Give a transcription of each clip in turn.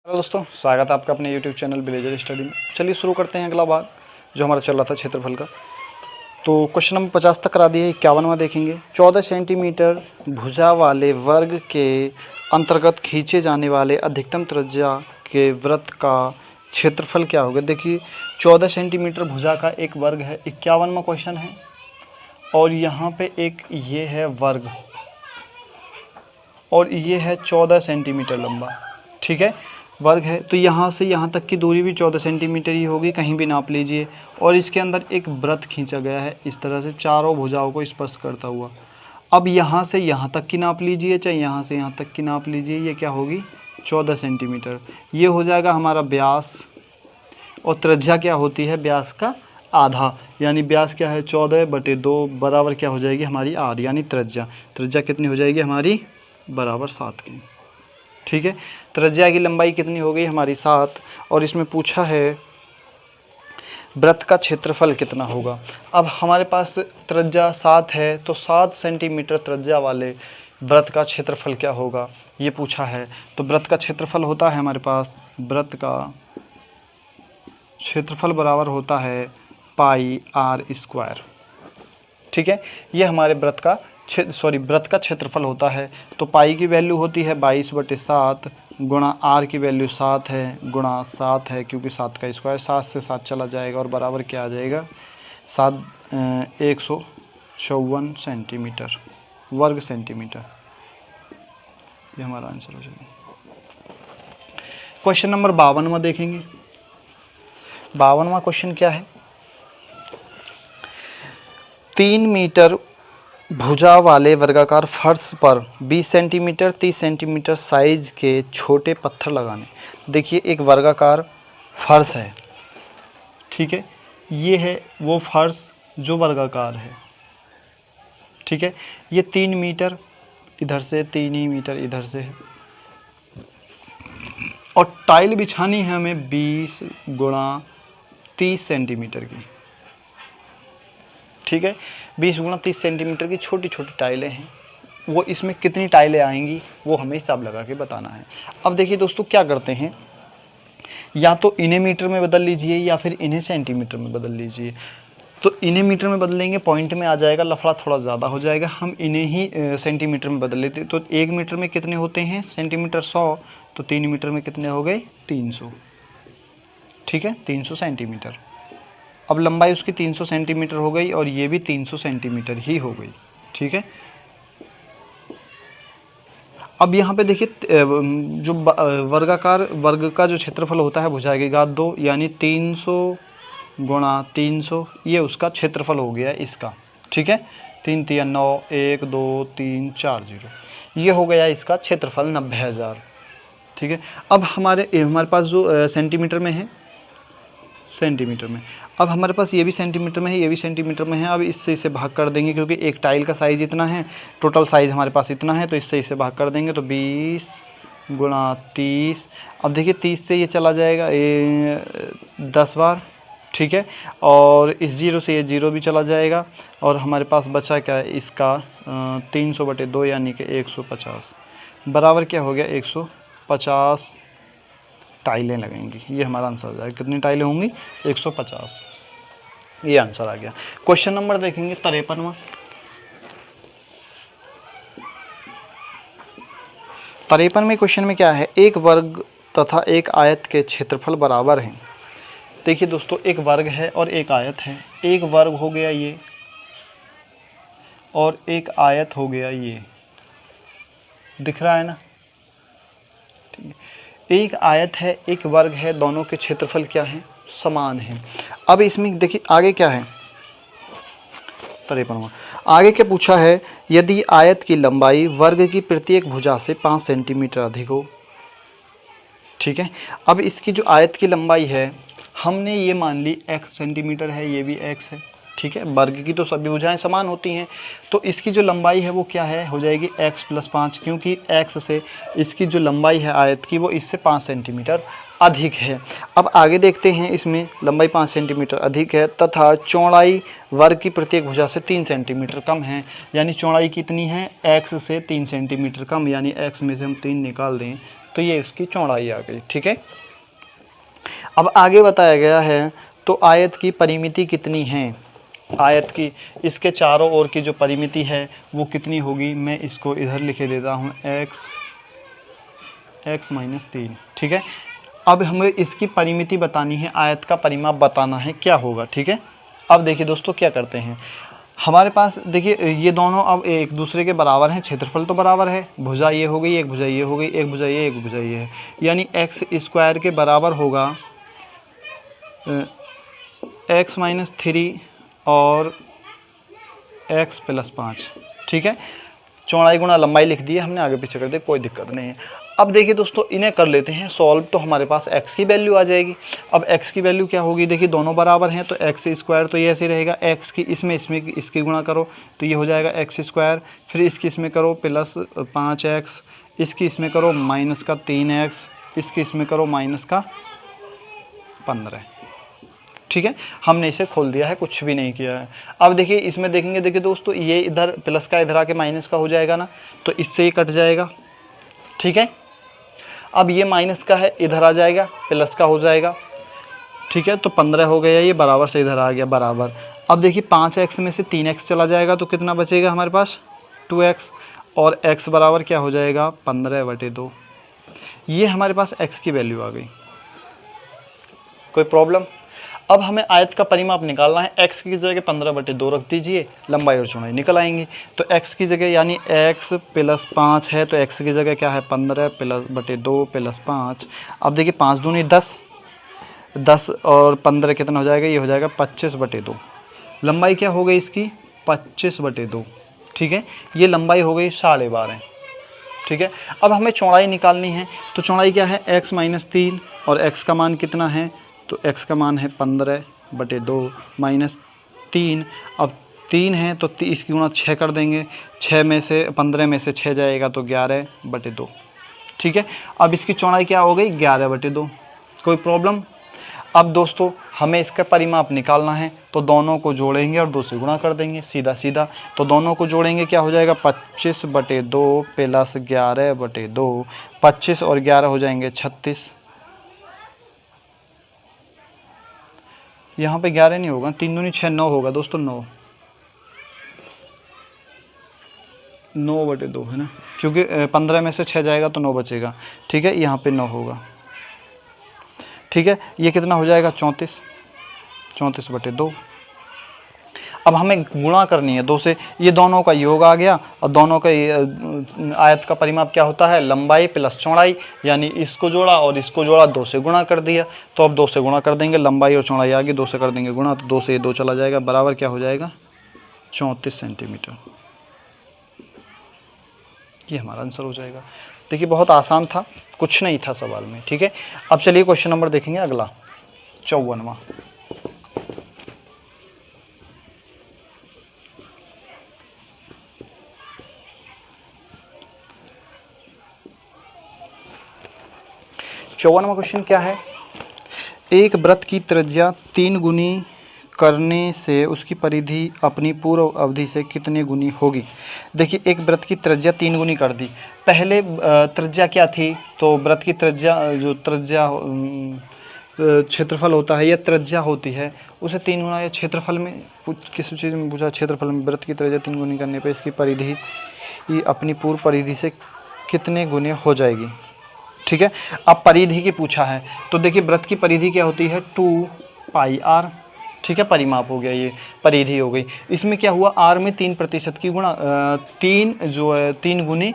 Hello दोस्तों, स्वागत है आपका अपने YouTube चैनल विलेजर स्टडी में। चलिए शुरू करते हैं अगला भाग जो हमारा चल रहा था क्षेत्रफल का। तो क्वेश्चन नंबर 50 तक करा दिए। 51वां देखेंगे। 14 सेंटीमीटर भुजा वाले वर्ग के अंतर्गत खींचे जाने वाले अधिकतम त्रिज्या के वृत्त का क्षेत्रफल क्या होगा। देखिए 14 सेंटीमीटर भुजा का एक वर्ग है। 51वां क्वेश्चन है और यहाँ पे एक ये है वर्ग और ये है 14 सेंटीमीटर लंबा, ठीक है, वर्ग है। तो यहाँ से यहाँ तक की दूरी भी 14 सेंटीमीटर ही होगी, कहीं भी नाप लीजिए। और इसके अंदर एक वृत्त खींचा गया है इस तरह से चारों भुजाओं को स्पर्श करता हुआ। अब यहाँ से यहाँ तक की नाप लीजिए, चाहे यहाँ से यहाँ तक की नाप लीजिए, ये क्या होगी 14 सेंटीमीटर। ये हो जाएगा हमारा व्यास और त्रिज्या क्या होती है व्यास का आधा, यानी व्यास क्या है 14/2 बराबर क्या हो जाएगी हमारी आर, यानी त्रिज्या। त्रिज्या कितनी हो जाएगी हमारी बराबर 7 की, ठीक है। त्रिज्या की लंबाई कितनी हो गई हमारी 7। और इसमें पूछा है वृत्त का क्षेत्रफल कितना होगा। अब हमारे पास त्रिज्या 7 है तो 7 सेंटीमीटर त्रिज्या वाले वृत्त का क्षेत्रफल क्या होगा ये पूछा है। तो वृत्त का क्षेत्रफल होता है हमारे पास, वृत्त का क्षेत्रफल बराबर होता है पाई आर स्क्वायर, ठीक है। ये हमारे वृत्त का क्षेत्रफल होता है। तो पाई की वैल्यू होती है 22/7 गुणा आर की वैल्यू 7 है गुणा 7 है, क्योंकि 7 का स्क्वायर 7 से 7 चला जाएगा और बराबर क्या आ जाएगा 154 सेंटीमीटर वर्ग सेंटीमीटर। ये हमारा आंसर हो जाएगा। क्वेश्चन नंबर 52वां देखेंगे। 52वां क्वेश्चन क्या है। 3 मीटर भुजा वाले वर्गाकार फर्श पर 20 सेंटीमीटर 30 सेंटीमीटर साइज के छोटे पत्थर लगाने। देखिए एक वर्गाकार फर्श है, ठीक है। ये है वो फर्श जो वर्गाकार है, ठीक है। ये 3 मीटर इधर से, 3 ही मीटर इधर से है और टाइल बिछानी है हमें 20 × 30 सेंटीमीटर की, ठीक है। 20 × 30 सेंटीमीटर की छोटी छोटी टाइलें हैं। वो इसमें कितनी टाइलें आएंगी वो हमें हिसाब लगा के बताना है। अब देखिए दोस्तों क्या करते हैं, या तो इन्हें मीटर में बदल लीजिए या फिर इन्हें सेंटीमीटर में बदल लीजिए। तो इन्हें मीटर में बदलेंगे पॉइंट में आ जाएगा, लफड़ा थोड़ा ज़्यादा हो जाएगा। हम इन्हें ही सेंटीमीटर में बदल लेते। तो 1 मीटर में कितने होते हैं सेंटीमीटर 100, तो 3 मीटर में कितने हो गए 300, ठीक है, 300 सेंटीमीटर। अब लंबाई उसकी 300 सेंटीमीटर हो गई और ये भी 300 सेंटीमीटर ही हो गई, ठीक है। अब यहाँ पे देखिए जो वर्गाकार वर्ग का जो क्षेत्रफल होता है भुजा की घात 2, यानी 300 × 300 ये उसका क्षेत्रफल हो गया इसका, ठीक है। 3 × 3 = 9, 1 2 3 4 0, ये हो गया इसका क्षेत्रफल 90,000, ठीक है। अब हमारे पास जो सेंटीमीटर में है, सेंटीमीटर में, अब हमारे पास ये भी सेंटीमीटर में है, ये भी सेंटीमीटर में है। अब इससे इसे भाग कर देंगे क्योंकि एक टाइल का साइज़ इतना है, टोटल साइज़ हमारे पास इतना है, तो इससे इसे भाग कर देंगे तो 20 × 30। अब देखिए 30 से ये चला जाएगा 10 बार, ठीक है। और इस 0 से ये 0 भी चला जाएगा और हमारे पास बचा क्या है इसका 300/2 यानी कि 150 बराबर क्या हो गया 150 टाइलें लगेंगी। ये हमारा आंसर आ जाएगा। कितनी टाइलें होंगी 150, ये आंसर आ गया। क्वेश्चन नंबर देखेंगे 53वां। 53वें क्वेश्चन में क्या है, एक वर्ग तथा एक आयत के क्षेत्रफल बराबर हैं। देखिए दोस्तों एक वर्ग है और एक आयत है। एक वर्ग हो गया ये और एक आयत हो गया ये, दिख रहा है ना, ठीक है। एक आयत है एक वर्ग है, दोनों के क्षेत्रफल क्या हैं समान हैं। अब इसमें देखिए आगे क्या है 53वां, आगे क्या पूछा है, यदि आयत की लंबाई वर्ग की प्रत्येक भुजा से 5 सेंटीमीटर अधिक हो, ठीक है। अब इसकी जो आयत की लंबाई है हमने ये मान ली x सेंटीमीटर है, ये भी x है, ठीक है। वर्ग की तो सभी भुजाएं समान होती हैं, तो इसकी जो लंबाई है वो क्या है हो जाएगी x + 5, क्योंकि x से इसकी जो लंबाई है आयत की वो इससे 5 सेंटीमीटर अधिक है। अब आगे देखते हैं, इसमें लंबाई 5 सेंटीमीटर अधिक है तथा चौड़ाई वर्ग की प्रत्येक भुजा से 3 सेंटीमीटर कम है, यानी चौड़ाई कितनी है x से 3 सेंटीमीटर कम, यानी x में से हम 3 निकाल दें तो ये इसकी चौड़ाई आ गई। ठीक है, अब आगे बताया गया है तो आयत की परिमिति कितनी है, आयत की इसके चारों ओर की जो परिमिति है वो कितनी होगी। मैं इसको इधर लिखे देता हूँ x -3। ठीक है, अब हमें इसकी परिमिति बतानी है, आयत का परिमाप बताना है, क्या होगा। ठीक है, अब देखिए दोस्तों क्या करते हैं, हमारे पास देखिए ये दोनों अब एक दूसरे के बराबर हैं, क्षेत्रफल तो बराबर है, भुजा ये हो गई, एक भुजा ये हो गई, एक भुजा ये, एक भुजा ये है, यानी x² के बराबर होगा x -3 और x + 5। ठीक है, चौड़ाई गुणा लंबाई लिख दी है हमने, आगे पीछे कर दे, कोई दिक्कत नहीं है। अब देखिए दोस्तों इन्हें कर लेते हैं सॉल्व, तो हमारे पास x की वैल्यू आ जाएगी। अब x की वैल्यू क्या होगी, देखिए दोनों बराबर हैं तो x² तो ये ऐसे रहेगा, x की इसमें इसकी गुणा करो तो ये हो जाएगा x², फिर इसकी इसमें करो +5x, इसकी इसमें करो -3x, इसकी इसमें करो -15। ठीक है, हमने इसे खोल दिया है, कुछ भी नहीं किया है। अब देखिए इसमें देखेंगे, देखिए दोस्तों ये इधर प्लस का इधर आके माइनस का हो जाएगा ना, तो इससे ही कट जाएगा। ठीक है, अब ये माइनस का है, इधर आ जाएगा, प्लस का हो जाएगा। ठीक है, तो 15 हो गया, ये बराबर से इधर आ गया बराबर। अब देखिए 5x में से 3x चला जाएगा तो कितना बचेगा हमारे पास 2x, और x बराबर क्या हो जाएगा 15/2। ये हमारे पास x की वैल्यू आ गई। कोई प्रॉब्लम। अब हमें आयत का परिमाप निकालना है, x की जगह 15/2 रख दीजिए, लंबाई और चौड़ाई निकल आएंगी। तो x की जगह यानी x + 5 है तो x की जगह क्या है 15/2 + 5। अब देखिए 5 दूनी 10, 10 और 15 कितना हो जाएगा, ये हो जाएगा 25/2। लंबाई क्या हो गई इसकी 25/2। ठीक है, ये लंबाई हो गई 12.5। ठीक है, अब हमें चौड़ाई निकालनी है, तो चौड़ाई क्या है x -3 और x का मान कितना है, तो x का मान है 15/2 -3। अब 3 है तो इसकी गुणा 6 कर देंगे, 6 में से 15 में से 6 जाएगा तो 11/2। ठीक है, अब इसकी चौड़ाई क्या हो गई 11/2। कोई प्रॉब्लम। अब दोस्तों हमें इसका परिमाप निकालना है, तो दोनों को जोड़ेंगे और 2 से गुणा कर देंगे, सीधा सीधा। तो दोनों को जोड़ेंगे क्या हो जाएगा 25/2 + 11/2, 25 और 11 हो जाएंगे 36। यहाँ पे 11 नहीं होगा, 3 दूनी 6, 9 होगा दोस्तों, 9/2 है ना, क्योंकि 15 में से 6 जाएगा तो 9 बचेगा। ठीक है, यहाँ पे 9 होगा। ठीक है, ये कितना हो जाएगा 34/2। अब हमें गुणा करनी है 2 से, ये दोनों का योग आ गया, और दोनों का आयत का परिमाप क्या होता है लंबाई + चौड़ाई, यानी इसको जोड़ा और इसको जोड़ा, 2 से गुणा कर दिया। तो अब 2 से गुणा कर देंगे, लंबाई और चौड़ाई आ गई, 2 से कर देंगे गुणा, तो 2 से ये 2 चला जाएगा, बराबर क्या हो जाएगा 34 सेंटीमीटर। ये हमारा आंसर हो जाएगा। देखिए बहुत आसान था, कुछ नहीं था सवाल में। ठीक है, अब चलिए क्वेश्चन नंबर देखेंगे अगला 54वां। क्वेश्चन क्या है, एक वृत्त की त्रिज्या 3 गुनी करने से उसकी परिधि अपनी पूर्व अवधि से कितने गुनी होगी। देखिए एक वृत्त की त्रिज्या 3 गुनी कर दी। पहले त्रिज्या क्या थी, तो वृत्त की त्रिज्या जो त्रिज्या क्षेत्रफल होता है या त्रिज्या होती है उसे 3 गुना, या क्षेत्रफल में किसी चीज़ में पूछा, क्षेत्रफल में वृत्त की त्रिज्या 3 गुनी करने पर इसकी परिधि अपनी पूर्व परिधि से कितने गुने हो जाएगी। ठीक है, अब परिधि की पूछा है, तो देखिए वृत्त की परिधि क्या होती है 2πr। ठीक है, परिमाप हो गया, ये परिधि हो गई। इसमें क्या हुआ r में 3% की गुणा 3 जो है 3 गुनी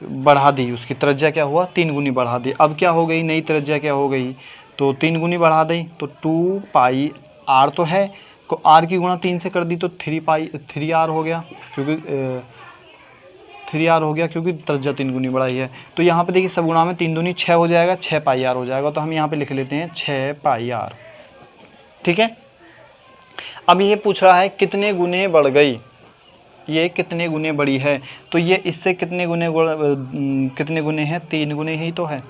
बढ़ा दी, उसकी त्रिज्या क्या हुआ 3 गुनी बढ़ा दी। अब क्या हो गई नई त्रिज्या क्या हो गई, तो 3 गुनी बढ़ा दी, तो 2πr तो है, को r की गुणा 3 से कर दी तो 3r हो गया, क्योंकि 3r हो गया क्योंकि त्रिज्या 3 गुनी बढ़ाई है। तो यहाँ पे देखिए सब गुणा में 3 दूनी 6 हो जाएगा, 6πr हो जाएगा, तो हम यहाँ पे लिख लेते हैं 6πr। ठीक है, अब ये पूछ रहा है कितने गुने बढ़ गई, ये कितने गुने बढ़ी है, तो ये इससे कितने गुने हैं 3 गुने ही तो है।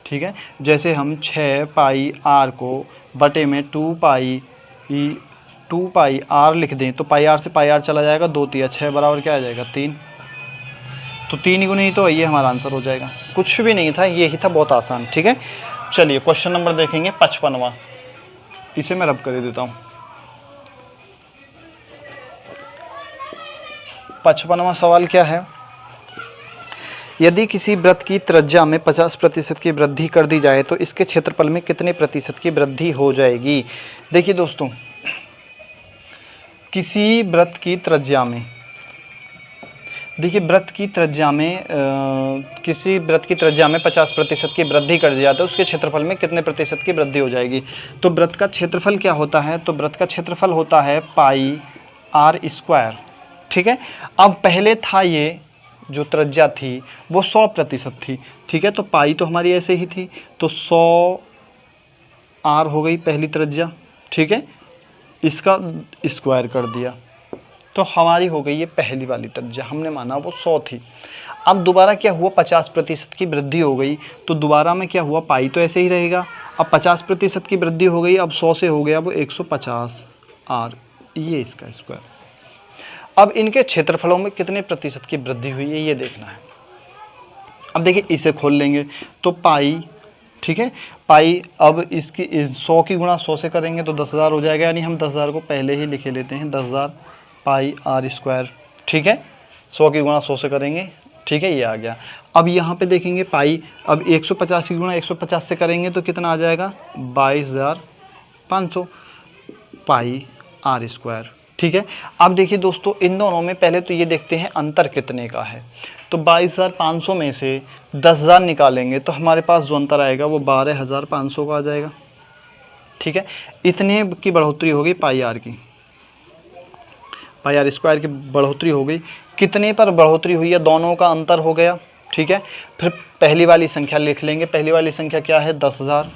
ठीक है, जैसे हम 6πr को बटे में 2πr लिख दें तो πr से πr चला जाएगा, 2 × 6 बराबर क्या आ जाएगा 3। तो 3 गुना ही तो ये हमारा आंसर हो जाएगा, कुछ भी नहीं था, ये ही था, बहुत आसान। ठीक है, चलिए क्वेश्चन नंबर देखेंगे 55वां, इसे मैं रब कर देता हूँ। 55वां सवाल क्या है, यदि किसी वृत्त की त्रिज्या में 50% की वृद्धि कर दी जाए तो इसके क्षेत्रफल में कितने प्रतिशत की वृद्धि हो जाएगी। देखिए दोस्तों, किसी वृत्त की त्रिज्या में, देखिए वृत्त की त्रिज्या में किसी वृत्त की त्रिज्या में 50% की वृद्धि कर दी जाए तो उसके क्षेत्रफल में कितने प्रतिशत की वृद्धि हो जाएगी। तो वृत्त का क्षेत्रफल क्या होता है, तो वृत्त का क्षेत्रफल होता है पाई आर स्क्वायर। ठीक है, अब पहले था ये जो त्रिज्या थी वो 100% थी। ठीक है, तो पाई तो हमारी ऐसे ही थी, तो 100 आर हो गई पहली त्रिज्या। ठीक है, इसका स्क्वायर कर दिया तो हमारी हो गई ये पहली वाली त्रिज्या, हमने माना वो 100 थी। अब दोबारा क्या हुआ, 50% की वृद्धि हो गई, तो दोबारा में क्या हुआ, पाई तो ऐसे ही रहेगा, अब 50% की वृद्धि हो गई, अब 100 से हो गया वो 150 आर, ये इसका स्क्वायर। अब इनके क्षेत्रफलों में कितने प्रतिशत की वृद्धि हुई है ये देखना है। अब देखिए इसे खोल लेंगे तो पाई, ठीक है, पाई, अब इसकी 100 की गुणा 100 से करेंगे तो 10,000 हो जाएगा, यानी हम 10,000 को पहले ही लिखे लेते हैं, 10,000 पाई आर स्क्वायर। ठीक है, 100 की गुणा 100 से करेंगे, ठीक है, ये आ गया। अब यहाँ पे देखेंगे पाई, अब 150 की गुणा 150 से करेंगे तो कितना आ जाएगा, 22,500 पाई आर स्क्वायर। ठीक है, अब देखिए दोस्तों, इन दोनों में पहले तो ये देखते हैं अंतर कितने का है। तो 22,500 में से 10,000 निकालेंगे तो हमारे पास जो अंतर आएगा वो 12,500 का आ जाएगा। ठीक है, इतने की बढ़ोतरी हो गई पाई आर की, पाई आर स्क्वायर की बढ़ोतरी हो गई। कितने पर बढ़ोतरी हुई है, दोनों का अंतर हो गया। ठीक है, फिर पहली वाली संख्या लिख लेंगे, पहली वाली संख्या क्या है, 10,000।